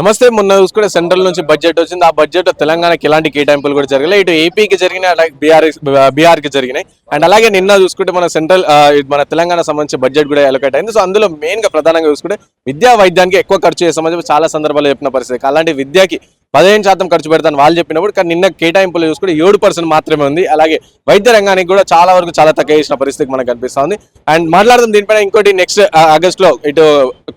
నమస్తే. మొన్న చూసుకుంటే సెంట్రల్ నుంచి బడ్జెట్ వచ్చింది. ఆ బడ్జెట్ తెలంగాణకి ఎలాంటి కేటాయింపులు కూడా జరగలేదు. ఇటు ఏపీకి జరిగినాయి, అలాగే బీఆర్కి జరిగినాయి. అండ్ అలాగే నిన్న చూసుకుంటే మన తెలంగాణ సంబంధించి బడ్జెట్ కూడా అలొకేట్ అయింది. సో అందులో మెయిన్ గా ప్రధానంగా చూసుకుంటే విద్యా వైద్యానికి ఎక్కువ ఖర్చు చేస్తామని చాలా సందర్భాల్లో చెప్పిన పరిస్థితి. అలాంటి విద్యకి 15% ఖర్చు పెడతాను వాళ్ళు చెప్పినప్పుడు, కానీ నిన్న కేటాయింపులు చూసుకుంటే 7% మాత్రమే ఉంది. అలాగే వైద్య రంగానికి కూడా చాలా వరకు చాలా తక్కువ చేసిన పరిస్థితి మనకు కనిపిస్తుంది. అండ్ మాట్లాడుతున్న దీనిపైన ఇంకోటి, నెక్స్ట్ ఆగస్ట్ లో ఇటు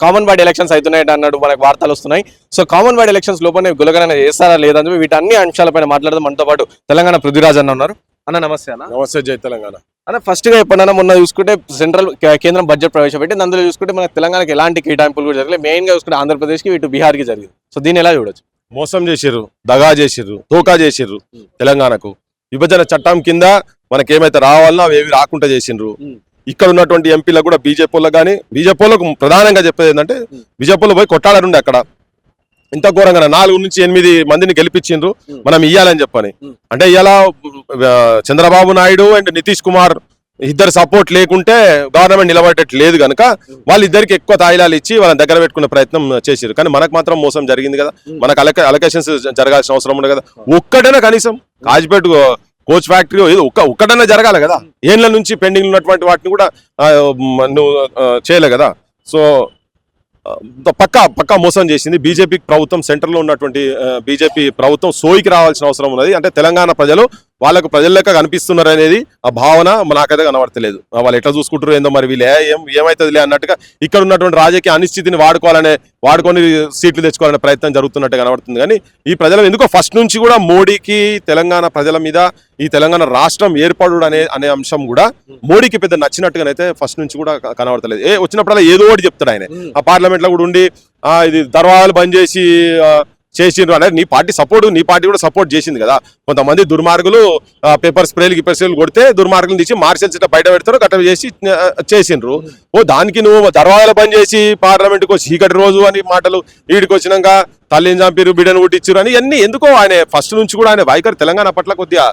కామన్ బాడీ ఎలక్షన్స్ అవుతున్నాయి అన్నాడు, మనకు వార్తలు వస్తున్నాయి. సో కామన్ బాడీ ఎలక్షన్స్ లోపల గులగన చేస్తారా లేదని చెప్పి వీటి అన్ని అంశాలపైన మాట్లాడదాం. మనతో పాటు తెలంగాణ పృథ్వీరాజ్ అన్న ఉన్నారు. అన్న నమస్తే. అన్న నమస్తే. జై తెలంగాణ అన్న. ఫస్ట్ గా ఎప్పుడన్నా మొన్న చూసుకుంటే కేంద్రం బడ్జెట్ ప్రవేశపెట్టి అందులో చూసుకుంటే మన తెలంగాణకి ఎలాంటి కేటాయింపులు కూడా జరగలేదు. మెయిన్ గా చూసుకుంటే ఆంధ్రప్రదేశ్ కి ఇటు బీహార్ కి జరిగింది. సో దీన్ని ఎలా చూడొచ్చు? మోసం చేసిర్రు, దగా చేసిర్రు, తోకా చేసిర్రు. తెలంగాణకు విభజన చట్టం కింద మనకేమైతే రావాలనో అవి ఏవి రాకుండా చేసిండ్రు. ఇక్కడ ఉన్నటువంటి ఎంపీలకు కూడా బీజేపీలకు కానీ, బీజేపీలకు ప్రధానంగా చెప్పేది ఏంటంటే బీజేపీలో పోయి కొట్టాడనుండే అక్కడ. ఇంత ఘోరంగా 4 నుంచి 8 మందిని గెలిపించిండ్రు మనం ఇయ్యాలని చెప్పని. అంటే ఇవాళ చంద్రబాబు నాయుడు అండ్ నితీష్ కుమార్ ఇద్దరు సపోర్ట్ లేకుంటే గవర్నమెంట్ నిలబడేటట్టు లేదు కనుక వాళ్ళిద్దరికి ఎక్కువ తాయిలాలు ఇచ్చి వాళ్ళని దగ్గర పెట్టుకునే ప్రయత్నం చేశారు. కానీ మనకు మాత్రం మోసం జరిగింది కదా. మనకు అలొకేషన్స్ జరగాల్సిన అవసరం ఉండే కదా. ఒక్కటైనా కనీసం కాజిపేట కోచ్ ఫ్యాక్టరీ ఒక్కటైనా జరగాలి కదా. ఏళ్ళ నుంచి పెండింగ్ ఉన్నటువంటి వాటిని కూడా నువ్వు చేయలే కదా. సో పక్కా మోసం చేసింది బీజేపీ ప్రభుత్వం. సెంటర్లో ఉన్నటువంటి బీజేపీ ప్రభుత్వం సోయికి రావాల్సిన అవసరం ఉన్నది. అంటే తెలంగాణ ప్రజలు వాళ్ళకు ప్రజల లెక్క కనిపిస్తున్నారు అనేది ఆ భావన నాకైతే కనబడతలేదు. వాళ్ళు ఎట్లా చూసుకుంటారు ఏందో మరి, వీళ్ళు ఏమైతుందిలే అన్నట్టుగా ఇక్కడ ఉన్నటువంటి రాజకీయ అనిశ్చితిని వాడుకొని సీట్లు తెచ్చుకోవాలనే ప్రయత్నం జరుగుతున్నట్టు కనబడుతుంది. కానీ ఈ ప్రజలు ఎందుకో ఫస్ట్ నుంచి కూడా మోడీకి తెలంగాణ ప్రజల మీద ఈ తెలంగాణ రాష్ట్రం ఏర్పడు అనే అంశం కూడా మోడీకి పెద్ద నచ్చినట్టుగానైతే ఫస్ట్ నుంచి కూడా కనబడతలేదు. వచ్చినప్పుడల్లా ఏదో ఒకటి చెప్తాడు ఆయన. ఆ పార్లమెంట్ లో కూడా ఉండి ఇది దర్వాజాలు బంద్ చేసిండ్రు అనేది నీ పార్టీ కూడా సపోర్ట్ చేసింది కదా. కొంతమంది దుర్మార్గులు పేపర్ స్ప్రేలు కొడితే దుర్మార్గులు తీసి మార్షల్స్ ఇట్లా బయట పెడతారు గట్ట చేసిండ్రు. దానికి నువ్వు దర్వాజాలు బంద్ చేసి పార్లమెంట్కి వచ్చి చీకటి రోజు అని మాటలు, వీడికి వచ్చినాక తల్లిని చంపిరు బిడ్డను పుట్టించారు అని అన్ని ఎందుకో ఆయన ఫస్ట్ నుంచి కూడా ఆయన వైఖరి తెలంగాణ పట్ల కొద్దిగా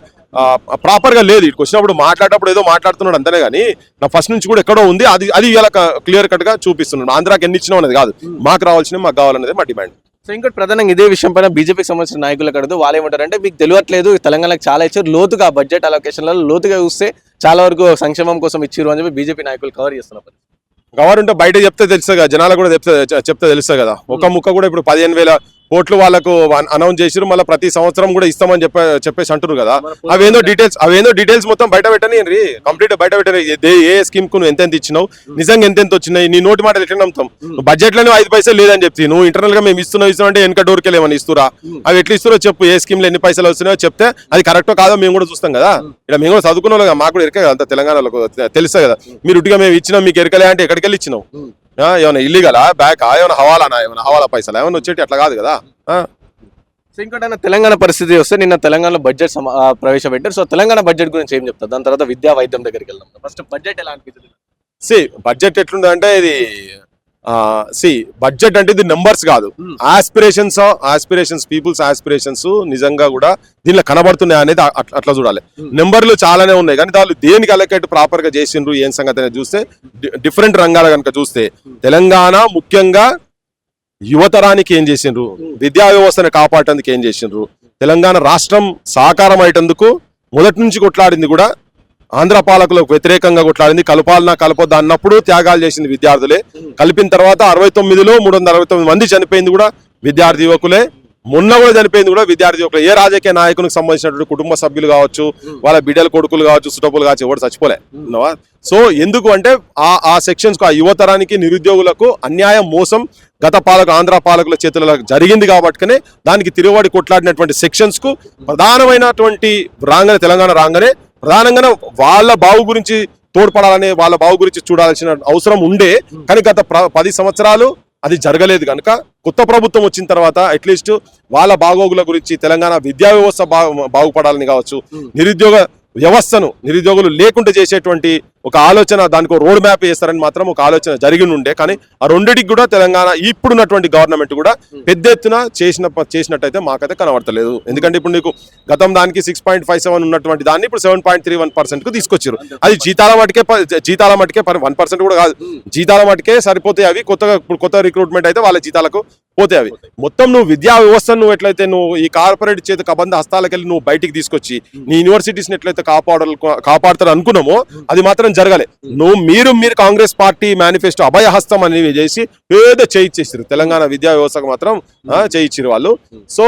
ప్రాపర్ గా లేదు. ఇక్కడికి వచ్చినప్పుడు మాట్లాడేటప్పుడు ఏదో మాట్లాడుతున్నాడు అంతనే కానీ నా ఫస్ట్ నుంచి కూడా ఎక్కడో ఉంది. అది ఇలా క్లియర్ కట్ గా చూపిస్తున్నాడు. ఆంధ్రాకి ఎన్ని ఇచ్చినావు అనేది కాదు, మాకు రావాల్సినవి మాకు కావాలనేది మా డిమాండ్. సో ఇంకోటి ప్రధానంగా ఇదే విషయం పైన బీజేపీకి సంబంధించిన నాయకులకు అడుగుతూ వాళ్ళు ఏమంటారంటే, మీకు తెలియట్లేదు తెలంగాణకు చాలా ఇచ్చారు, లోతుగా బడ్జెట్ అలొకేషన్లలో లోతుగా చూస్తే చాలా వరకు సంక్షేమం కోసం ఇచ్చారు అని చెప్పి బీజేపీ నాయకులు కవర్ చేస్తున్నారు. కవర్ ఉంటే బయట చెప్తే తెలుస్తుంది కదా, జనాలు కూడా చెప్తే తెలుస్తుంది కదా. ఒక ముక్క కూడా ఇప్పుడు 15,000 కోట్లు వాళ్ళకు అనౌన్స్ చేసిరు. మళ్ళీ ప్రతి సంవత్సరం కూడా ఇస్తామని చెప్పేసి అంటున్నారు కదా. అవేందో డీటెయిల్స్ మొత్తం బయట పెట్టని కంప్లీట్ బయట పెట్టని. ఏ స్కీమ్ కు నువ్వు ఎంత ఇచ్చినావు, నిజంగా ఎంత వచ్చినాయి, నీ నోటి మాటలు ఎట్లా నమ్ముతాం? బడ్జెట్ లోనే 5 పైసలు లేదని చెప్తే నువ్వు ఇంటర్నల్ గా మేము ఇస్తున్నాం అంటే వెనక డోర్కి ఏమని ఇస్తురా? అవి ఎట్లా ఇస్తారో చెప్పు. ఏ స్కీమ్ లో ఎన్ని పైసలు వస్తున్నాయో చెప్తే అది కరెక్టో కాదో మేము కూడా చూస్తాం కదా. ఇక్కడ మేము కూడా చదువుకున్న వాళ్ళగా మాకు కూడా ఎరకే అంత తెలంగాణలో తెలుస్తుంది కదా. మీరు ఉట్టిగా మేము ఇచ్చినాం మీకు ఎరకలే అంటే ఎక్కడికి వెళ్ళి ఇచ్చినావు? ఏమైనా ఇల్లీగలా, బ్యాక్ ఏమైనా హవాలా పైసలు ఏమైనా వచ్చేటి అట్లా కాదు కదా. సో ఇంకోటి తెలంగాణ పరిస్థితి వస్తే నిన్న తెలంగాణలో బడ్జెట్ ప్రవేశపెట్టారు. సో తెలంగాణ బడ్జెట్ గురించి ఏం చెప్తారు? దాని తర్వాత విద్యా వైద్యం దగ్గరికి వెళ్దాం. ఫస్ట్ బడ్జెట్ ఎలా అనిపిస్తుంది? బడ్జెట్ ఎట్లుందంటే ఇది బడ్జెట్ అంటే ఇది నెంబర్స్ కాదు, ఆస్పిరేషన్స్ పీపుల్స్ ఆస్పిరేషన్స్ నిజంగా కూడా దీనిలో కనబడుతున్నాయి అనేది అట్లా చూడాలి. నెంబర్లు చాలానే ఉన్నాయి కానీ దాన్ని దేనికి అలొకేట్ ప్రాపర్ గా చేసిండ్రు ఏం సంగతి అనేది చూస్తే, డిఫరెంట్ రంగాలు కనుక చూస్తే తెలంగాణ ముఖ్యంగా యువతరానికి ఏం చేసిండ్రు, విద్యా వ్యవస్థను కాపాడటానికి ఏం చేసిండ్రు, తెలంగాణ రాష్ట్రం సాకారం అయ్యేందుకు మొదటి నుంచి కొట్లాడింది కూడా ఆంధ్ర పాలకులకు వ్యతిరేకంగా కొట్లాడింది. కలపొద్దు అన్నప్పుడు త్యాగాలు చేసింది విద్యార్థులే. కలిపిన తర్వాత 69లో 369 మంది చనిపోయింది కూడా విద్యార్థి యువకులే. మొన్న కూడా చనిపోయింది కూడా విద్యార్థి యువకులే. ఏ రాజకీయ నాయకునికి సంబంధించినటువంటి కుటుంబ సభ్యులు కావచ్చు, వాళ్ళ బిడ్డల కొడుకులు కావచ్చు, సుటపులు కావచ్చు, ఎవరు చచ్చిపోలే. సో ఎందుకు అంటే ఆ సెక్షన్స్ కు, ఆ యువతరానికి, నిరుద్యోగులకు అన్యాయం, మోసం గత ఆంధ్ర పాలకుల చేతుల్లో జరిగింది కాబట్టినే దానికి తిరుగుబడి కొట్లాడినటువంటి సెక్షన్స్ కు ప్రధానమైనటువంటి తెలంగాణ రాగానే ప్రధానంగా వాళ్ళ బావు గురించి తోడ్పడాలని, వాళ్ళ బావు గురించి చూడాల్సిన అవసరం ఉండే. కానీ గత 10 సంవత్సరాలు అది జరగలేదు కనుక కొత్త ప్రభుత్వం వచ్చిన తర్వాత అట్లీస్ట్ వాళ్ళ బాగోగుల గురించి, తెలంగాణ విద్యా వ్యవస్థ బాగుపడాలని కావచ్చు, నిరుద్యోగ వ్యవస్థను నిరుద్యోగులు లేకుండా చేసేటువంటి ఒక ఆలోచన, దానికి రోడ్ మ్యాప్ వేస్తారని మాత్రం ఒక ఆలోచన జరిగి ఉండే. కానీ ఆ రెండింటికి కూడా తెలంగాణ ఇప్పుడున్నటువంటి గవర్నమెంట్ కూడా పెద్ద ఎత్తున చేసినట్టయితే మాకైతే కనబడతలేదు. ఎందుకంటే ఇప్పుడు నీకు గతం దానికి 6.57 ఉన్నటువంటి దాన్ని ఇప్పుడు 7.31% కు తీసుకొచ్చారు. అది జీతాల మటుకే 1% కూడా కాదు, జీతాల మటుకే సరిపోతాయి. అవి కొత్త రిక్రూట్మెంట్ అయితే వాళ్ళ జీతాలకు పోతే అవి మొత్తం నువ్వు విద్యా వ్యవస్థను నువ్వు ఎట్లయితే నువ్వు ఈ కార్పొరేట్ చేతి కబంధ హస్తాలకెళ్ళి నువ్వు బయటికి తీసుకొచ్చి నీ యూనివర్సిటీస్ ఎట్లయితే కాపాడతారు అనుకున్నామో అది మాత్రం జరగలే. మీరు కాంగ్రెస్ పార్టీ మేనిఫెస్టో అభయహస్తం అనేవి చేసి ఏదో చేయించేసారు తెలంగాణ విద్యా వ్యవస్థకు మాత్రం చేయించారు వాళ్ళు. సో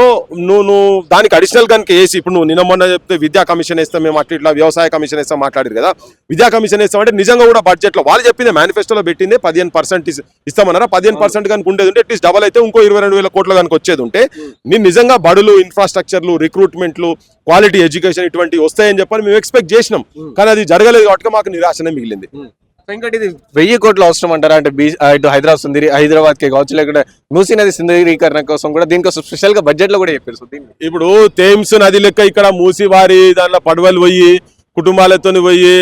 నువ్వు దానికి అడిషనల్ కనుక వేసి ఇప్పుడు నువ్వు నిన్న మొన్న చెప్తే విద్యా కమిషన్ వేస్తాం మేము అట్లా ఇట్లా వ్యవసాయ కమిషన్ వేస్తాం మాట్లాడారు కదా. విద్యా కమిషన్ వేస్తామంటే నిజంగా కూడా బడ్జెట్ లో వాళ్ళు చెప్పింది మేనిఫెస్టోలో పెట్టింది 15% ఇస్తామన్నారా. 15% కనుక ఉండేది ఉంటే అట్లీస్ట్ డబల్ అయితే ఇంకో 22,000 కోట్ల కనుక వచ్చేది ఉంటే నేను నిజంగా బడులు, ఇన్ఫ్రాస్ట్రక్చర్లు, రిక్రూట్మెంట్లు, క్వాలిటీ ఎడ్యుకేషన్ ఇటువంటి వస్తాయని చెప్పని మేము ఎక్స్పెక్ట్ చేసినాం. కానీ అది జరగలేదు కాబట్టి మాకు నిరాశనే మిగిలింది. ఇంకోటి ఇది 1000 కోట్లు అవసరం అంటారా? అంటే ఇటు హైదరాబాద్ కి కావచ్చు, లేకుంటే మూసీ నది సుందరీకరణ కోసం కూడా దీనికోసం స్పెషల్ గా బడ్జెట్ లో కూడా చెప్పారు. సో ఇప్పుడు థేమ్స్ నది లెక్క ఇక్కడ మూసి వారి దానిలో పడవలు పోయి కుటుంబాలతో పోయి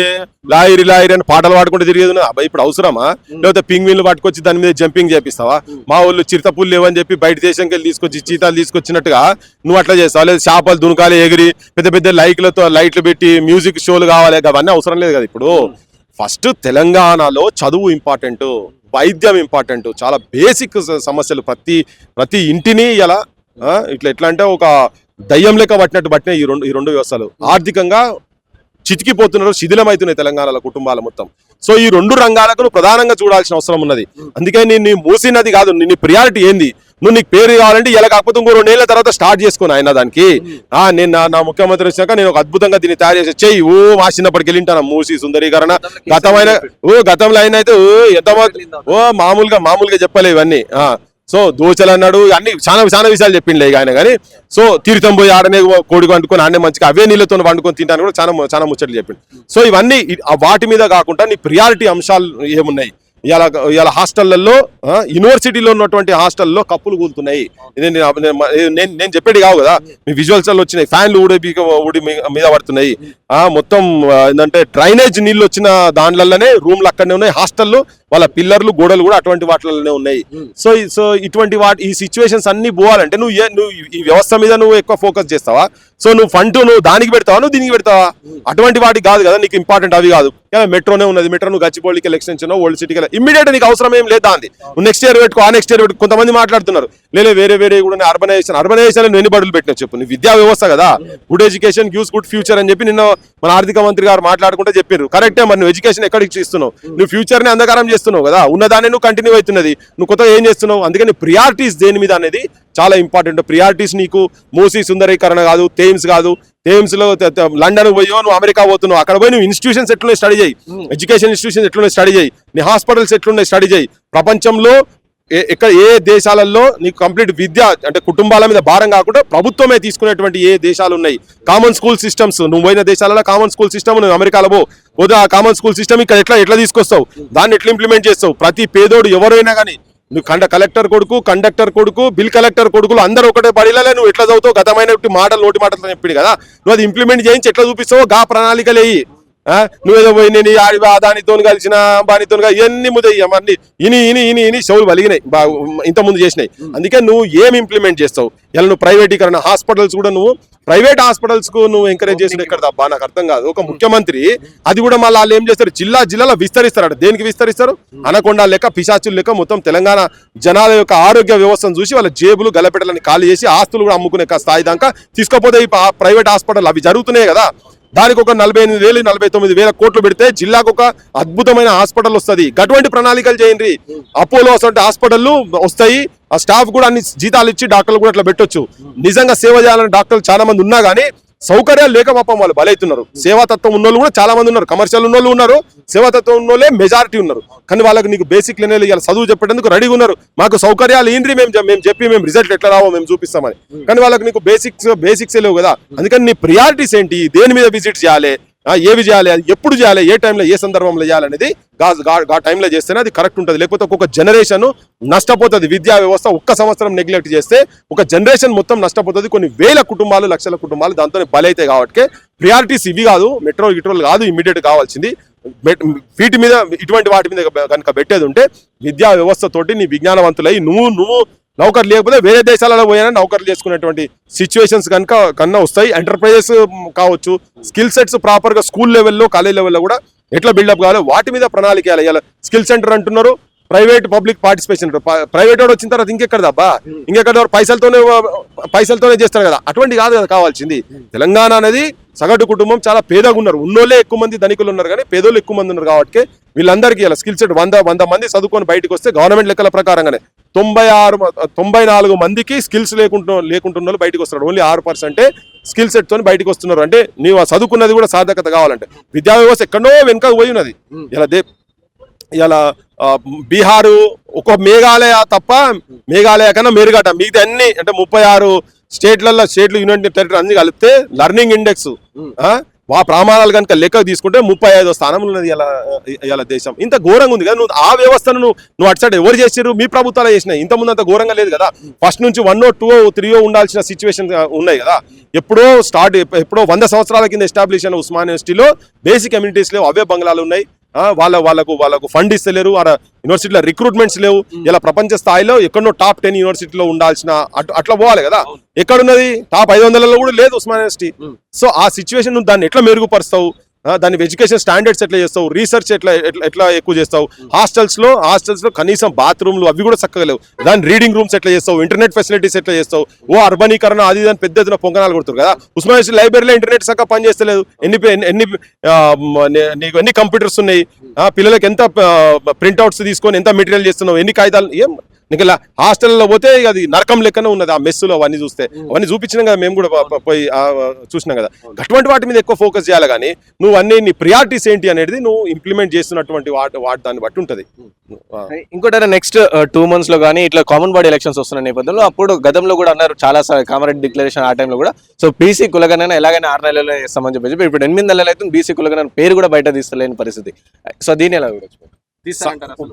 లాయిరి అని పాటలు పాడుకుంటూ తిరిగేది అబ్బాయి ఇప్పుడు అవసరమా? లేకపోతే పింగ్విన్లు పట్టుకొచ్చి దాని మీద జంపింగ్ చేపిస్తావా? మా వాళ్ళు చిరుతపుల్లు లేవని చెప్పి బయట దేశంకి వెళ్ళి తీసుకొచ్చి చీతాలు తీసుకొచ్చినట్టుగా నువ్వు అట్లా చేస్తావు. లేదా చేపలు దునకాలు ఎగిరి పెద్ద పెద్ద లైట్లు పెట్టి మ్యూజిక్ షోలు కావాలి, అవన్నీ అవసరం లేదు కదా. ఇప్పుడు ఫస్ట్ తెలంగాణలో చదువు ఇంపార్టెంట్, వైద్యం ఇంపార్టెంట్, చాలా బేసిక్ సమస్యలు ప్రతి ఇంటిని ఇలా ఇట్లా ఎట్లా అంటే ఒక దయ్యం లెక్క పట్టిన ఈ రెండు వ్యవస్థలు ఆర్థికంగా చితికిపోతున్నారు, శిథిలమవుతున్నాయి తెలంగాణలో కుటుంబాల మొత్తం. సో ఈ రెండు రంగాలకు ప్రధానంగా చూడాల్సిన అవసరం ఉన్నది. అందుకే నీ మూసినది కాదు, నీ ప్రియారిటీ ఏంది? నీకు పేరు కావాలంటే ఇలా కాకపోతే ఇంకో 2 ఏళ్ల తర్వాత స్టార్ట్ చేసుకుని ఆయన దానికి నేను నా ముఖ్యమంత్రి వచ్చినాక నేను ఒక అద్భుతంగా దీన్ని తయారు చేసి చెయ్యి మా చిన్నప్పటికి వెళ్ళింటాను. మూసి సుందరీకరణ గతంలో అయినా అయితే మామూలుగా చెప్పలే ఇవన్నీ. సో దోచలు అన్నాడు, అన్ని చాలా విషయాలు చెప్పిండే ఆయన. కానీ సో తీర్థం పోయి ఆడనే కోడి వండుకొని ఆడనే మంచిగా అవే నీళ్ళతో వండుకొని తింటాను కూడా చాలా ముచ్చట్లు చెప్పిండు. సో ఇవన్నీ వాటి మీద కాకుండా నీ ప్రియారిటీ అంశాలు ఏమున్నాయి? ఇవాళ హాస్టళ్లలో యూనివర్సిటీలో ఉన్నటువంటి హాస్టల్లో కప్పులు కూలుతున్నాయి. నేను చెప్పేది కావు కదా, మీ విజువల్స్ వచ్చినాయి. ఫ్యాన్లు ఊడి మీద పడుతున్నాయి. మొత్తం ఏంటంటే డ్రైనేజ్ నీళ్ళు వచ్చిన దానిలలోనే రూమ్లు అక్కడనే ఉన్నాయి. హాస్టల్లో వాళ్ళ పిల్లర్లు, గోడలు కూడా అటువంటి వాటిలోనే ఉన్నాయి. సో ఇటువంటి ఈ సిచ్యువేషన్స్ అన్ని పోవాలంటే నువ్వు ఈ వ్యవస్థ మీద నువ్వు ఎక్కువ ఫోకస్ చేస్తావా? సో నువ్వు దానికి పెడతావా, నువ్వు దీనికి పెడతావా? అటువంటి వాటికి కాదు కదా నీకు ఇంపార్టెంట్, అవి కాదు. మెట్రోనే ఉన్నది, మెట్రో నువ్వు గచ్చిపోలికి ఎక్స్టెన్షన్, ఓల్డ్ సిటీకి ఇమ్మీడియట్ నీకు అవసరం ఏం లేదా అంది. నువ్వు నెక్స్ట్ ఇయర్ పెట్టుకో, నెక్స్ట్ ఇయర్ పెట్టుకో. కొంతమంది మాట్లాడుతున్నారు వేరే కూడా అర్బనైజేషన్ నువ్వు ఎన్ని బడులు పెట్టినా చెప్పు. నీ విద్యా వ్యవస్థ కదా, good education gives good future అని చెప్పి నిన్న మన ఆర్థిక మంత్రి గారు మాట్లాడుకుంటే చెప్పారు. కరెక్టే, మరి నువ్వు ఎడ్యుకేషన్ ఎక్కడికి ఇస్తున్నావు? నువ్వు ఫ్యూచర్ ని అంధకారం చేస్తున్నావు కదా, ఉన్నదాన్ని నువ్వు కంటిన్యూ అవుతున్నది, నువ్వు కొత్తగా ఏం చేస్తున్నావు? అందుకని ప్రియారిటీస్ దేని మీద అనేది చాలా ఇంపార్టెంట్. ప్రియారిటీస్ నీకు మూసీ సుందరీకరణ కాదు, థేమ్స్ కాదు. థేమ్స్ లో లండన్ పోయో, నువ్వు అమెరికా పోతున్నావు, అక్కడ పోయి నువ్వు ఇన్స్టిట్యూషన్స్ ఎట్లున్నాయి స్టడీ చేయి, ఎడ్యుకేషన్ ఇన్స్టిట్యూషన్స్ ఎట్లున్నాయి స్టడీ చేయి, నీ హాస్పిటల్స్ ఎట్లున్నాయి స్టడీ చేయి. ప్రపంచంలో ఏ దేశాలలో నీకు కంప్లీట్ విద్య అంటే కుటుంబాల మీద భారం కాకుండా ప్రభుత్వమే తీసుకునేటువంటి ఏ దేశాలు ఉన్నాయి? కామన్ స్కూల్ సిస్టమ్స్, నువ్వు పోయిన దేశాలలో కామన్ స్కూల్ సిస్టమ్, నువ్వు అమెరికాలో పోతే ఆ కామన్ స్కూల్ సిస్టమ్ ఇక్కడ ఎట్లా తీసుకొస్తావు? దాన్ని ఎట్లా ఇంప్లిమెంట్ చేస్తావు? ప్రతి పేదోడు ఎవరైనా కానీ నువ్వు కలెక్టర్ కొడుకు, కండక్టర్ కొడుకు, బిల్ కలెక్టర్ కొడుకులు అందరూ ఒకటే బడిలే. నువ్వు ఎట్లా చదువుతావు? గతమైన నోటి మాటలతో చెప్పింది కదా, నువ్వు అది ఇంప్లిమెంట్ చేయించి ఎట్లా చూపిస్తావో గా ప్రణాళికలేయి. నువ్వేదో పోయి నేను దానితో కలిసిన బానితో ఇవన్నీ ముదయ్యమన్నీ ఇని చెవులు వలిగినాయి ఇంతకుముందు చేసినాయి. అందుకే నువ్వు ఏం ఇంప్లిమెంట్ చేస్తావు? ఇలా నువ్వు ప్రైవేటీకరణ హాస్పిటల్స్ కూడా నువ్వు ప్రైవేట్ హాస్పిటల్స్ కు నువ్వు ఎంకరేజ్ చేసిన ఎక్కడ తప్ప నాకు అర్థం కాదు. ఒక ముఖ్యమంత్రి అది కూడా మళ్ళీ వాళ్ళు ఏం చేస్తారు, జిల్లాలో విస్తరిస్తారట. దేనికి విస్తరిస్తారు? అనకొండ లెక్క, పిశాచులు లెక్క మొత్తం తెలంగాణ జనాల యొక్క ఆరోగ్య వ్యవస్థను చూసి వాళ్ళ జేబులు గలపెట్టలని ఖాళీ చేసి ఆస్తులు కూడా అమ్ముకునే స్థాయి దాకా తీసుకపోతే ఈ ప్రైవేట్ హాస్పిటల్ అవి జరుగుతున్నాయి కదా. దానికి ఒక 48,000 49,000 కోట్లు పెడితే జిల్లాకు ఒక అద్భుతమైన హాస్పిటల్ వస్తుంది. అటువంటి ప్రణాళికలు చేయండి. అపోలో హాస్పిటల్ వస్తాయి, ఆ స్టాఫ్ కూడా అన్ని జీతాలు ఇచ్చి డాక్టర్లు కూడా అట్లా పెట్టొచ్చు. నిజంగా సేవ చేయాలని డాక్టర్లు చాలా మంది ఉన్నా కానీ సౌకర్యాలు లేక పాపం వాళ్ళు బలవుతున్నారు. సేవాతత్వం ఉన్నోళ్ళు కూడా చాలా మంది ఉన్నారు, కమర్షియల్ ఉన్నోళ్ళు ఉన్నారు, సేవాతత్వం ఉన్నోళ్ళే మెజారిటీ ఉన్నారు. కానీ వాళ్ళకి నీకు బేసిక్ లేని ఇలా చదువు చెప్పేందుకు రెడీగా ఉన్నారు. మాకు సౌకర్యాలు ఏంటి మేము రిజల్ట్ ఎట్లా రావో మేము చూపిస్తామని. కానీ వాళ్ళకి నీకు బేసిక్స్ లేవు కదా. అందుకని నీ ప్రియారిటీస్ ఏంటి? దేని మీద విజిట్ చేయాలి? ఏవి చేయాలి, అది ఎప్పుడు చేయాలి, ఏ టైంలో ఏ సందర్భంలో చేయాలనేది ఆ టైంలో చేస్తేనే అది కరెక్ట్ ఉంటుంది. లేకపోతే ఒక్కొక్క జనరేషన్ నష్టపోతుంది. విద్యా వ్యవస్థ ఒక్క సంవత్సరం నెగ్లెక్ట్ చేస్తే ఒక జనరేషన్ మొత్తం నష్టపోతుంది. కొన్ని వేల కుటుంబాలు, లక్షల కుటుంబాలు దాంతో బలైతాయి. కాబట్టి ప్రియారిటీస్ ఇవి కాదు, మెట్రోలు కాదు ఇమ్మీడియట్ కావాల్సింది. వీటి మీద ఇటువంటి వాటి మీద కనుక పెట్టేది ఉంటే విద్యా వ్యవస్థతోటి నీ విజ్ఞానవంతులై నువ్వు నౌకర్లు లేకపోతే వేరే దేశాలలో పోయినా నౌకర్లు చేసుకునేటువంటి సిచ్యువేషన్స్ కన్నా వస్తాయి. ఎంటర్ప్రైజెస్ కావచ్చు, స్కిల్ సెట్స్ ప్రాపర్ గా స్కూల్ లెవెల్లో, కాలేజ్ లెవెల్లో కూడా ఎట్లా బిల్డప్ కావాలి వాటి మీద ప్రణాళిక వేయాలి. స్కిల్ సెంటర్ అంటున్నారు, ప్రైవేట్ పబ్లిక్ పార్టిసిపేషన్. ప్రైవేట్ వాడు వచ్చిన తర్వాత ఇంకెక్కడ దబ్బా, ఇంకెక్కడ పైసలతోనే చేస్తారు కదా. అటువంటి కాదు కదా కావాల్సింది. తెలంగాణ అనేది సగటు కుటుంబం చాలా పేదగా ఉన్నారు. ఉన్నోళ్ళే ఎక్కువ మంది ధనికులు ఉన్నారు, కానీ పేదోళ్ళు ఎక్కువ మంది ఉన్నారు. కాబట్టి వీళ్ళందరికీ ఇలా స్కిల్ సెట్ 100 మంది చదువుకొని బయటకు వస్తే గవర్నమెంట్ లెక్కల ప్రకారంగానే 94 మందికి స్కిల్స్ లేకుంటున్న బయటకు వస్తున్నారు. ఓన్లీ 6% స్కిల్ సెట్ తోని బయటకు వస్తున్నారు. అంటే నీవు చదువుకున్నది కూడా సార్థకత కావాలంటే విద్యా వ్యవస్థ ఎక్కడో వెనుక పోయి ఉన్నది. ఇలా బీహారు ఒక మేఘాలయ తప్ప, మేఘాలయ కన్నా మెరుగట మిగతా అన్ని అంటే 36 స్టేట్లు యూనియన్ టెరిటరీ అన్ని కలిపితే లర్నింగ్ ఇండెక్స్ ఆ ప్రమాణాలు కనుక లెక్క తీసుకుంటే 35వ స్థానంలో ఉన్నది ఇలా దేశం. ఇంత ఘోరంగా ఉంది కదా. నువ్వు ఆ వ్యవస్థను నువ్వు అటు సైడ్ ఎవరు చేసారు? మీ ప్రభుత్వాలు చేసినాయి. ఇంతకుముందు అంత ఘోరంగా లేదు కదా. ఫస్ట్ నుంచి 1 or 2 or 3 ఉండాల్సిన సిచ్యువేషన్ ఉన్నాయి కదా. ఎప్పుడో 100 సంవత్సరాల కింద ఎస్టాబ్లిష్ అయిన ఉస్మానియా యూనివర్సిటీలో బేసిక్ అమ్యూనిటీస్ లేవు, అవే బంగ్లాలు ఉన్నాయి. వాళ్ళకు ఫండ్ ఇస్తలేరు, యూనివర్సిటీలో రిక్రూట్మెంట్స్ లేవు. ఇలా ప్రపంచ స్థాయిలో ఎక్కడో టాప్ 10 యూనివర్సిటీలో ఉండాల్సిన అట్లా పోవాలి కదా. ఎక్కడున్నది? టాప్ 500లలో కూడా లేదు ఉస్మానియా యూనివర్సిటీ. సో ఆ సిచ్యువేషన్ దాన్ని ఎట్లా మెరుగుపరుస్తావు? దాని ఎడ్యుకేషన్ స్టాండర్డ్స్ ఎట్లా చేస్తావు? రీసెర్చ్ ఎట్లా ఎక్కువ చేస్తావు? హాస్టల్స్ లో కనీసం బాత్రూమ్లు అవి కూడా చక్కగా లేవు. దాని రీడింగ్ రూమ్స్ ఎట్లా చేస్తావు? ఇంటర్నెట్ ఫెసిలిటీస్ ఎట్లా చేస్తావు? అర్బనీకరణ అది దాని పెద్ద ఎత్తున పొంగనాలు కొడుతారు కదా. ఉస్మానియా లైబ్రరీలో ఇంటర్నెట్ చక్కగా పనిచేస్తలేదు. ఎన్ని కంప్యూటర్స్ ఉన్నాయి? పిల్లలకి ఎంత ప్రింట్అవుట్స్ తీసుకొని ఎంత మెటీరియల్ చేస్తున్నావు? ఎన్ని కాగితాలు? ఏం నీకు ఇలా హాస్టల్లో పోతే అది నరకం లెక్కనే ఉన్నది. ఆ మెస్సులో అవన్నీ చూస్తే అవన్నీ చూపించినాం కదా, మేము కూడా పోయి చూసినాం కదా. అటువంటి వాటి మీద ఎక్కువ ఫోకస్ చేయాలి. కానీ నువ్వు అన్ని నీ ప్రియారిటీస్ ఏంటి అనేది నువ్వు ఇంప్లిమెంట్ చేస్తున్నటువంటి వాటి దాన్ని బట్టి ఉంటుంది. ఇంకోటి నెక్స్ట్ 2 months లో కానీ ఇట్లా కామన్ బాడీ ఎలక్షన్స్ వస్తున్న నేపథ్యంలో అప్పుడు గతంలో కూడా అన్నారు చాలా కామారెడ్డి డిక్లరేషన్ ఆ టైంలో కూడా. సో బీసీ కులగణన ఎలాగైనా 6 నెలల్లో చేస్తామని చెప్పేసి ఇప్పుడు 8 నెలలు అయితే బీసీ కులగణన పేరు కూడా బయట తీస్తలేని పరిస్థితి. సో దీని ఎలా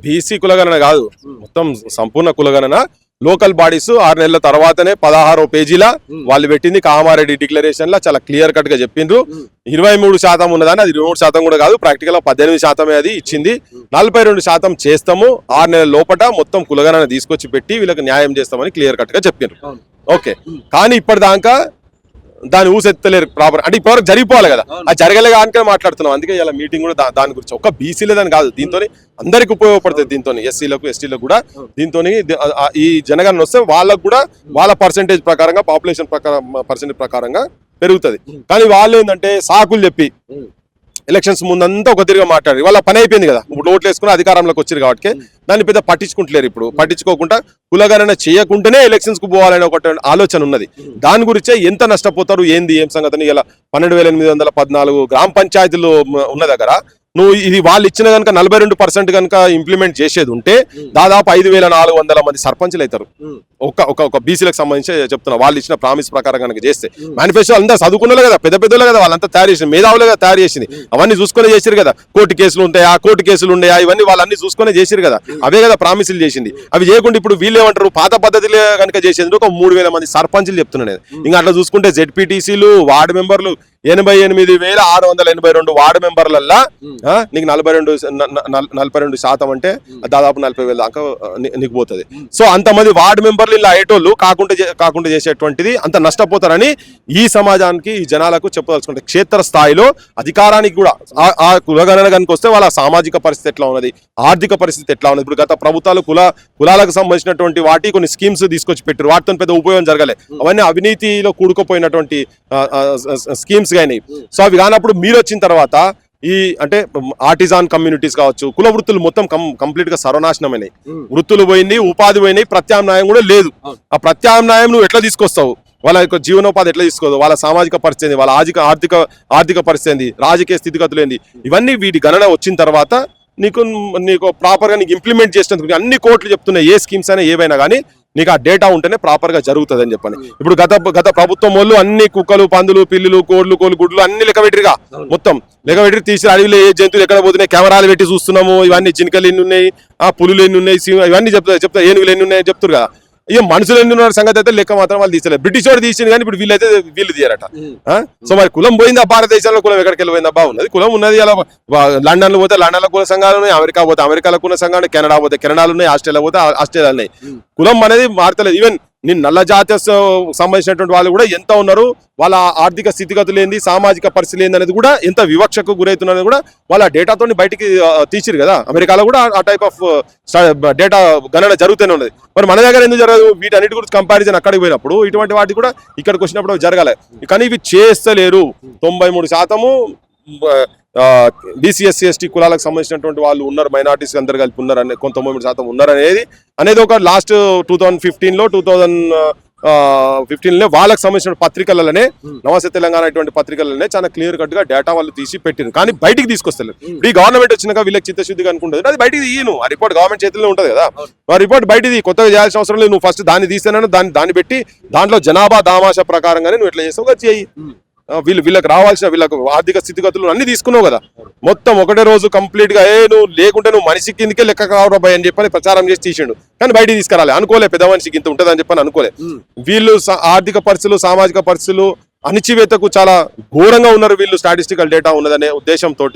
బీసీ కులగణన కాదు, మొత్తం సంపూర్ణ కులగణన. లోకల్ బాడీస్ 6 నెలల తర్వాతనే 16వ పేజీలా వాళ్ళు పెట్టింది. కామారెడ్డి డిక్లరేషన్ లా చాలా క్లియర్ కట్ గా చెప్పిండ్రు. 23% ఉన్నదని, అది 23% కూడా కాదు, ప్రాక్టికల్ 18% అది ఇచ్చింది. 42% చేస్తాము 6 నెలల లోపల మొత్తం కులగణన తీసుకొచ్చి పెట్టి వీళ్ళకి న్యాయం చేస్తామని క్లియర్ కట్ గా చెప్పిండ్రు. ఓకే, కానీ ఇప్పటిదాకా దాన్ని ఊసెత్తలేరు ప్రాపర్. అంటే ఇప్పటివరకు జరిగిపోవాలి కదా, అది జరగలే కానీ మాట్లాడుతున్నాం. అందుకే ఇలా మీటింగ్ కూడా దాని గురించి. ఒక్క బీసీలేదని కాదు, దీంతో అందరికి ఉపయోగపడుతుంది. దీంతో ఎస్సీలకు ఎస్టీలకు కూడా దీంతో ఈ జనగణన వస్తే వాళ్ళకు కూడా వాళ్ళ పర్సెంటేజ్ ప్రకారంగా, పాపులేషన్ పర్సెంటేజ్ ప్రకారంగా పెరుగుతుంది. కానీ వాళ్ళు ఏంటంటే సాకులు చెప్పి ఎలక్షన్స్ ముందంతా ఒక తిరిగా మాట్లాడి వాళ్ళ పని అయిపోయింది కదా. ఇప్పుడు ఓట్లు వేసుకుని అధికారంలోకి వచ్చారు కాబట్టి దాన్ని పెద్ద పట్టించుకుంటలేరు. ఇప్పుడు పట్టించుకోకుండా కులగణన చేయకుండానే ఎలక్షన్స్ కు పోవాలనే ఒక ఆలోచన ఉన్నది. దాని గురించే ఎంత నష్టపోతారు ఏంది ఏం సంగతిని ఇలా 12,814 గ్రామ పంచాయతీలు ఉన్న దగ్గర నువ్వు ఇది వాళ్ళు ఇచ్చిన కనుక 42% కనుక ఇంప్లిమెంట్ చేసేది ఉంటే దాదాపు 5,400 మంది సర్పంచ్లు అవుతారు. ఒక బీసీలకు సంబంధించి చెప్తున్నా. వాళ్ళు ఇచ్చిన ప్రామిస్ ప్రకారం కనుక చేస్తే మేనిఫెస్టో అంతా చదువుకున్నారు కదా, పెద్ద పెద్దలు కదా, వాళ్ళంతా తయారు చేసింది, మేధావులుగా తయారు చేసింది. అవన్నీ చూసుకునే చేసిరు కదా. కోర్టు కేసులు ఉంటాయా, కోర్టు కేసులు ఉన్నాయా, ఇవన్నీ వాళ్ళన్ని చూసుకునే చేసిరు కదా. అవే కదా ప్రామిసులు చేసింది. అవి చేయకుండా ఇప్పుడు వీళ్ళు ఏమంటారు, పాత పద్ధతిలో కనుక చేసేది ఒక 3,000 మంది సర్పంచ్లు చెప్తున్నాను. ఇంకా అట్లా చూసుకుంటే జెడ్పీటీసీలు, వార్డు మెంబర్లు 88,682 వార్డు మెంబర్లల్లా నీకు 42% అంటే దాదాపు 40,000 దాకా నీకు పోతుంది. సో అంతమంది వార్డు మెంబర్లు ఇలా అయ్యేటోళ్ళు కాకుండా చేసేటువంటిది అంత నష్టపోతారని ఈ సమాజానికి, ఈ జనాలకు చెప్పదలుచుకుంటే క్షేత్ర స్థాయిలో అధికారానికి కూడా ఆ కులగణన కనుక వస్తే వాళ్ళ సామాజిక పరిస్థితి ఎట్లా ఉన్నది, ఆర్థిక పరిస్థితి ఎట్లా ఉన్నది. ఇప్పుడు గత ప్రభుత్వాలు కులాలకు సంబంధించినటువంటి వాటి కొన్ని స్కీమ్స్ తీసుకొచ్చి పెట్టారు, వాటితో పెద్ద ఉపయోగం జరగలే. అవన్నీ అవినీతిలో కూడుకుపోయినటువంటి స్కీమ్స్ అయినాయి. సో అవి కానప్పుడు మీరు వచ్చిన తర్వాత ఈ అంటే ఆర్టిజాన్ కమ్యూనిటీస్ కావచ్చు, కుల వృత్తులు మొత్తం కంప్లీట్ గా సర్వనాశనమైనాయి. వృత్తులు పోయినాయి, ఉపాధి పోయినాయి, ప్రత్యామ్నాయం కూడా లేదు. ఆ ప్రత్యామ్నాయం నువ్వు ఎట్లా తీసుకొస్తావు? వాళ్ళ యొక్క జీవనోపాధి ఎట్లా తీసుకోదు, వాళ్ళ సామాజిక పరిస్థితి, వాళ్ళ ఆర్థిక పరిస్థితి, రాజకీయ స్థితిగతులు ఏంది, ఇవన్నీ వీటి గణన వచ్చిన తర్వాత నీకు ప్రాపర్ గా నీకు ఇంప్లిమెంట్ చేసినందుకు అన్ని కోర్టులు చెప్తున్నాయి. ఏ స్కీమ్స్ అయినా ఏవైనా కానీ నీకు ఆ డేటా ఉంటేనే ప్రాపర్ గా జరుగుతుంది అని చెప్పని. ఇప్పుడు గత ప్రభుత్వం వాళ్ళు అన్ని కుక్కలు, పందులు, పిల్లులు, కోళ్ళు, గుడ్లు అన్ని లెక్క పెట్టిరుగా, మొత్తం లెక్క పెట్టి తీసి అడవిలో ఏ జంతువులు ఎక్కడ పోతున్నాయి కెమెరాలు పెట్టి చూస్తున్నాము. ఇవన్నీ జింకలు ఎన్ని ఉన్నాయి, ఆ పులులు ఎన్ని ఉన్నాయి, ఇవన్నీ చెప్తా ఏనుగులు ఎన్ని ఉన్నాయని చెప్తారు కదా. ఇక మనుషులు ఎన్ని ఉన్న సంగతి అయితే లెక్క మాత్రం వాళ్ళు తీసలేదు. బ్రిటిష్ వాడు తీసింది కానీ ఇప్పుడు వీళ్ళు తీయరట. సో మరి కులం పోయిందా భారతదేశంలో? కులం ఎక్కడికి వెళ్ళిపోయిందా? బాగున్నది కులం ఉన్నది. అలా లండన్ లో పోతే లండన్ లో కుల సంఘాలు ఉన్నాయి, అమెరికా పోతే అమెరికాలో కుల సంఘాలు, కెనడా పోతే కెనడాలు ఉన్నాయి, ఆస్ట్రేలియా పోతే ఆస్ట్రేలియా ఉన్నాయి. కులం అనేది మారతలేదు. ఈవెన్ నేను నల్ల జాతి సంబంధించినటువంటి వాళ్ళు కూడా ఎంత ఉన్నారు, వాళ్ళ ఆర్థిక స్థితిగతులు ఏంది, సామాజిక పరిస్థితులు ఏంది అనేది కూడా ఎంత వివక్షకు గురవుతున్నది కూడా వాళ్ళ డేటాతో బయటికి తీసిరు కదా. అమెరికాలో కూడా ఆ టైప్ ఆఫ్ డేటా గణన జరుగుతూనే ఉన్నది. మరి మన దగ్గర ఎందుకు జరగదు? వీటన్నిటి గురించి కంపారిజన్ అక్కడికి పోయినప్పుడు ఇటువంటి వాటి కూడా ఇక్కడికి వచ్చినప్పుడు జరగాలి. కానీ ఇవి చేస్తలేరు. 93% బీసీ ఎస్సీ ఎస్టీ కులాలకు సంబంధించినటువంటి వాళ్ళు ఉన్నారు, మైనార్టీస్ అందరు కలిపి ఉన్నారు, 93% ఉన్నారు అనేది ఒక లాస్ట్ 2015లో వాళ్ళకి సంబంధించిన పత్రికలనే, నమస్తే తెలంగాణ ఇటువంటి పత్రికలనే చాలా క్లియర్ కట్ గా డేటా వాళ్ళు తీసి పెట్టారు. కానీ బయటికి తీసుకొస్తారు. ఈ గవర్నమెంట్ వచ్చినాక వీళ్ళకి చిత్తశుద్ధిగా అనుకుంటుంది, అది బయటికి తీయను. ఆ రిపోర్ట్ గవర్నమెంట్ చేతిలో ఉంటుంది కదా, ఆ రిపోర్ట్ బయటిది కొత్తగా చేయాల్సిన అవసరం లేదు. నువ్వు ఫస్ట్ దాన్ని తీస్తేనే దాన్ని పెట్టి దాంట్లో జనాభా దామాష ప్రకారంగానే నువ్వు ఎట్లా చేస్తావు అది చేయి. వీళ్ళకి రావాల్సిన వీళ్ళకి ఆర్థిక స్థితిగతులు అన్ని తీసుకున్నావు కదా, మొత్తం ఒకటే రోజు కంప్లీట్ గా నువ్వు లేకుంటే నువ్వు మనిషి కిందకే లెక్క కావరాబాయ్ అని చెప్పని ప్రచారం చేసి తీసిండు. కానీ బయటికి తీసుకురాలి అనుకోలే, పెద్ద మనిషికి ఇంత ఉంటుంది అని చెప్పని అనుకోలే. వీళ్ళు ఆర్థిక పరిస్థితులు, సామాజిక పరిస్థితులు, అణిచివేతకు చాలా ఘోరంగా ఉన్నారు వీళ్ళు. స్టాటిస్టికల్ డేటా ఉన్నదనే ఉద్దేశంతో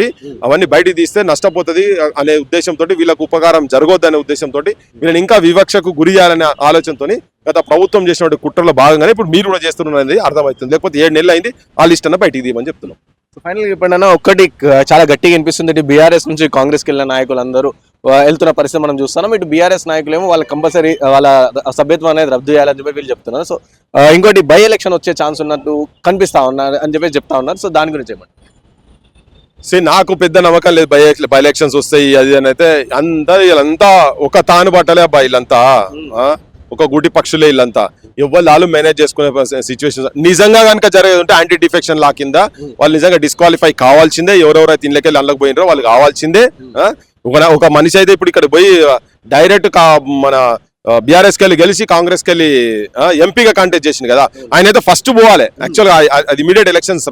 అవన్నీ బయటికి తీస్తే నష్టపోతుంది అనే ఉద్దేశంతో, వీళ్ళకు ఉపకారం జరగొద్దనే ఉద్దేశంతో, వీళ్ళని ఇంకా వివక్షకు గురి చేయాలనే ఆలోచనతో గత ప్రభుత్వం చేసిన కుట్రలో భాగంగానే ఇప్పుడు మీరు కూడా చేస్తున్నది అర్థమవుతుంది. లేకపోతే 7 నెలలు అయింది ఆ లిస్ట్ అన్న బయటికి తీయమని చెప్తున్నాం. ఫైనల్ ఇప్పుడన్నా ఒక్కటి చాలా గట్టిగా అనిపిస్తుంది, బీఆర్ఎస్ నుంచి కాంగ్రెస్కి వెళ్ళిన నాయకులందరూ వెళ్తున్న పరిస్థితి మనం చూస్తున్నాం. ఇటు బీఆర్ఎస్ నాయకులు ఏమో వాళ్ళ కంపల్సరీ వాళ్ళ సభ్యత్వం అనేది రద్దు చేయాలని చెప్పి వీళ్ళు చెప్తున్నారు. సో ఇంకోటి బై ఎలక్షన్ వచ్చే ఛాన్స్ ఉన్నట్టు కనిపిస్తా ఉన్నారు అని చెప్పి చెప్తా ఉన్నారు. సో దాని గురించి ఏమంటారు? నాకు పెద్ద నమ్మకం లేదు బై ఎలక్షన్స్ వస్తాయి అది అని. అయితే వీళ్ళంతా ఒక తాను పట్టలే అబ్బా, వీళ్ళంతా ఒక గుడి పక్షులే. వీళ్ళంతా ఎవరు మేనేజ్ చేసుకునే సిచ్యువేషన్ నిజంగా కనుక జరిగేది ఉంటే యాంటీ డిఫెక్షన్ లా కింద వాళ్ళు నిజంగా డిస్క్వాలిఫై కావాల్సిందే. ఎవరెవరైతే ఇళ్ళకెళ్ళి అందులోకి పోయినారో వాళ్ళు కావాల్సిందే. ఒక మనిషి అయితే ఇప్పుడు ఇక్కడ పోయి డైరెక్ట్ మన బీఆర్ఎస్ కెళ్ళి గెలిచి కాంగ్రెస్ కెళ్ళి ఎంపీగా కాంటెస్ట్ చేసింది కదా, ఆయన అయితే ఫస్ట్ పోవాలి. యాక్చువల్గా అది ఇమీడియట్ ఎలక్షన్స్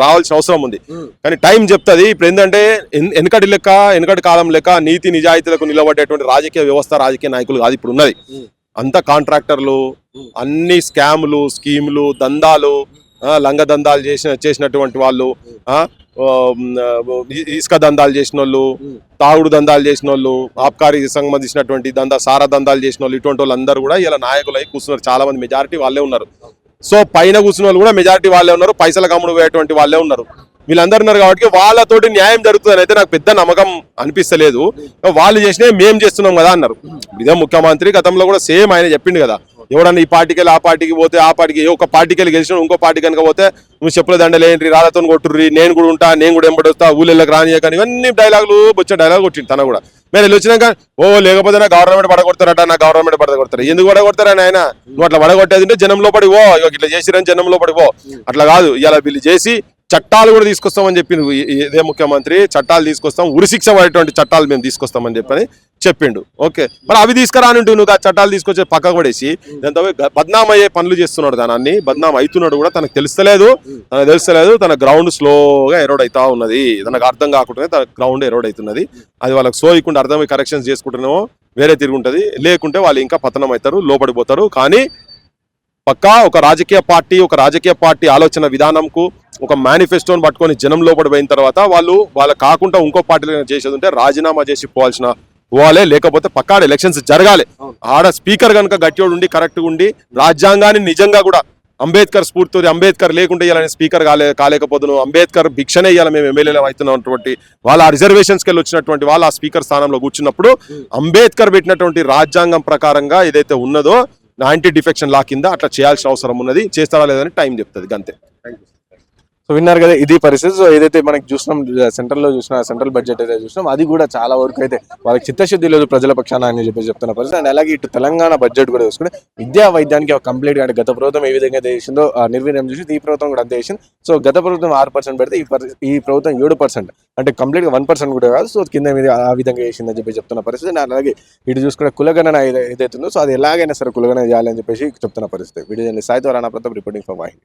రావాల్సిన అవసరం ఉంది. కానీ టైం చెప్తుంది. ఇప్పుడు ఏంటంటే వెనకటి కాలం లెక్క నీతి నిజాయితీలకు నిలబడేటువంటి రాజకీయ వ్యవస్థ, రాజకీయ నాయకులు కాదు ఇప్పుడు ఉన్నది. అంతా కాంట్రాక్టర్లు, అన్ని స్కాములు, స్కీములు, దందాలు, లంగ దందాలు చేసినటువంటి వాళ్ళు, ఇసుక దందాలు చేసిన వాళ్ళు, తాగుడు దందాలు చేసిన వాళ్ళు, ఆబ్కారీ సంబంధించినటువంటి సారా దందాలు చేసిన వాళ్ళు, ఇటువంటి వాళ్ళు అందరూ కూడా ఇలా నాయకులై కూర్చున్నారు. చాలా మంది మెజారిటీ వాళ్ళే ఉన్నారు. సో పైన కూర్చున్న వాళ్ళు కూడా మెజారిటీ వాళ్ళే ఉన్నారు, పైసల కమ్ముడు పోయేటువంటి వాళ్ళే ఉన్నారు. వీళ్ళందరూ ఉన్నారు కాబట్టి వాళ్ళతోటి న్యాయం జరుగుతుందని అయితే నాకు పెద్ద నమ్మకం అనిపిస్తలేదు. వాళ్ళు చేసినవి మేము చేస్తున్నాం కదా అన్నారు. ఇదే ముఖ్యమంత్రి గతంలో కూడా సేమ్ ఆయన చెప్పిండు కదా, ఎవడన్నా ఈ పార్టీకి వెళ్ళి ఆ పార్టీకి పోతే, ఆ పార్టీకి ఒక పార్టీకి వెళ్ళి గెలిచిన ఇంకో పార్టీ కనుక పోతే నువ్వు చెప్పుల దండలేంటి, రాళ్ళతో కొట్టుర్రి, నేను కూడా ఉంటా, నేను కూడా ఎంబడి వస్తా, ఊళ్ళకి రానియా, కానీ ఇవన్నీ డైలాగులు వచ్చే డైలాగ్ కొట్టిండు తన కూడా. మీరు వెళ్ళి వచ్చినాక లేకపోతే నా గవర్నమెంట్ పడగొడతారట, నా గవర్నమెంట్ పడగొడతారు. ఎందుకు పడగొడతారని ఆయన, నువ్వు అట్లా పడగొట్టేది ఉంటే జనంలో పడివో, ఇట్లా చేసిరని జనంలో పడివో. అట్లా కాదు, ఇలా వీళ్ళు చేసి చట్టాలు కూడా తీసుకొస్తామని చెప్పిండు ఇదే ముఖ్యమంత్రి. చట్టాలు తీసుకొస్తాం, ఉరిశిక్ష పడేటువంటి చట్టాలు మేము తీసుకొస్తామని చెప్పని చెప్పిండు. ఓకే, మరి అవి తీసుకురానుంటూ నువ్వు ఆ చట్టాలు తీసుకొచ్చి పక్కకు పడేసి దాంతో బద్నాం అయ్యే పనులు చేస్తున్నాడు. దాన్ని బద్నాం అవుతున్నాడు కూడా తనకు తెలుస్తలేదు. తన గ్రౌండ్ స్లోగా ఎరోడ్ అవుతా ఉన్నది. తనకు అర్థం కాకుండా తన గ్రౌండ్ ఎరోడ్ అవుతున్నది. అది వాళ్ళకి సోయకుండా అర్థమై కరెక్షన్స్ చేసుకుంటున్నామో వేరే తిరుగుంటది. లేకుంటే వాళ్ళు ఇంకా పతనం అవుతారు, లోపడిపోతారు. కానీ పక్కా ఒక రాజకీయ పార్టీ ఆలోచన విధానంకు ఒక మేనిఫెస్టోని పట్టుకొని జనం లోపడిపోయిన తర్వాత వాళ్ళ కాకుండా ఇంకో పార్టీలో చేసేది ఉంటే రాజీనామా చేసి పోవాలే. లేకపోతే పక్కాడ ఎలక్షన్స్ జరగాలి. ఆడ స్పీకర్ కనుక గట్టిగా ఉండి కరెక్ట్గా ఉండి రాజ్యాంగాన్ని నిజంగా కూడా అంబేద్కర్ స్ఫూర్తితో, అంబేద్కర్ లేకుండా ఇవ్వాలని స్పీకర్ కాలేకపోతున్నాం, అంబేద్కర్ భిక్షనే ఇవ్వాలి మేము ఎమ్మెల్యేలు అవుతున్నటువంటి వాళ్ళు, ఆ రిజర్వేషన్స్కి వెళ్ళి వచ్చినటువంటి వాళ్ళు ఆ స్పీకర్ స్థానంలో కూర్చున్నప్పుడు అంబేద్కర్ పెట్టినటువంటి రాజ్యాంగం ప్రకారంగా ఏదైతే ఉన్నదో యాంటీ డిఫెక్షన్ లా కింద అట్లా చేయాల్సిన అవసరం ఉన్నది. చేస్తారా లేదని టైం చెప్తుంది అంతే. సో విన్నారు కదా, ఇది పరిస్థితి. సో ఏదైతే మనకి చూసినాం సెంట్రల్ లో చూసినా, సెంట్రల్ బడ్జెట్ ఏదైతే చూసినాం, అది కూడా చాలా వరకు అయితే వాళ్ళకి చిత్తశుద్ధి లేదు ప్రజల పక్షాన అని చెప్పి చెప్తున్న పరిస్థితి. అండ్ అలాగే ఇటు తెలంగాణ బడ్జెట్ కూడా చూసుకుంటే విద్యా వైద్యానికి ఒక కంప్లీట్ గా, అంటే గత ప్రభుత్వం ఏ విధంగా అయితే చేసిందో నిర్వీర్యం చేసి ఈ ప్రభుత్వం కూడా అంతే చేసింది. సో గత ప్రభుత్వం 6% పెడితే ఈ ప్రభుత్వం 7%, అంటే కంప్లీట్ గా 1% కూడా కాదు. సో కింద మీద ఆ విధంగా చేసిందని చెప్పి చెప్తున్న పరిస్థితి. అండ్ అలాగే ఇటు చూసుకుంటే కులగణన ఏదైతే ఉందో, సో అది ఎలాగైనా సరే కులగణన చేయాలని చెప్పేసి చెప్తున్న పరిస్థితి. వీడియో సాయితో Rana Pratap reporting for Vahini.